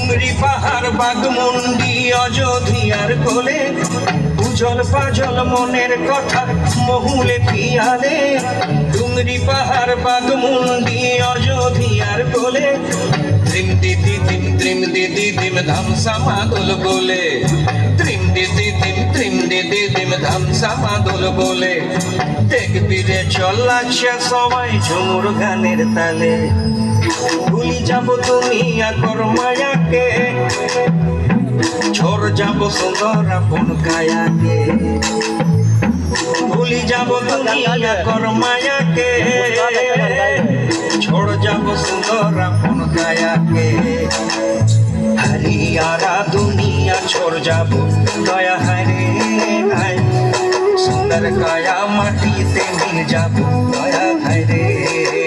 ডুংরি পাহাড় বাগমুন্ডি অযোধিয়ার কোলে উজল পাজল মনের কথা মহুলে পিয়ালে ডুংরি পাহাড় বাগমুন্ডি অযোধিয়ার কোলে ত্রিম দিদি দিম ধাম সামাদল বলে ত্রিম দিদি ধাম সামাদল বলে দেখবি রে চল লাগছে সবাই ঝুমুর গানের তালে ভুলি যাব দুনিয়া কর মায়াকে ঝড় যাব সুন্দর আপন কায়াকে ভুলি যাব দুনিয়া কর মায়াকে ঝড় যাব সুন্দর আপন কায়াকে हरियारा दुनिया छोड़ जाबो दया हरे हाय सुंदर काया माटी ते मिल जाबो दया हरे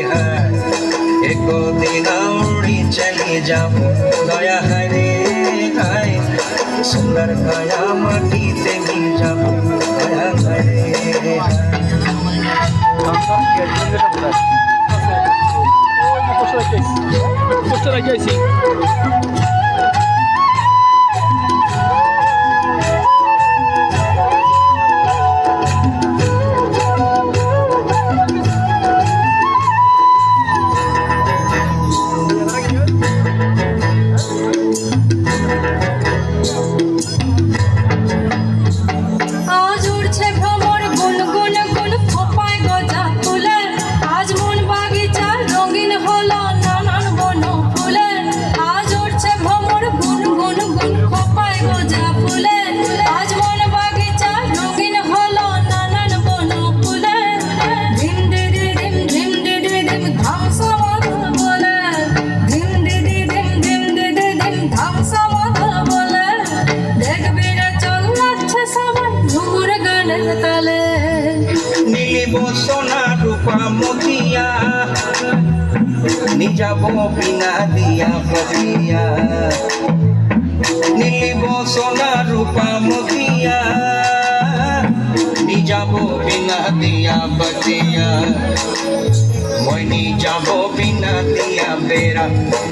हाय एको दिन उड़ी चले जाबो दया हरे हाय सुंदर काया माटी ते मिल जाबो दया हरे সোনা রূপা মতিয়া নিজাব বিনা দিয়া বতিয়া নীলিব সোনা রূপা মতিয়া নিজাব বিনা দিয়া বতিয়া মই নিজাব বিনা দিয়া বেড়া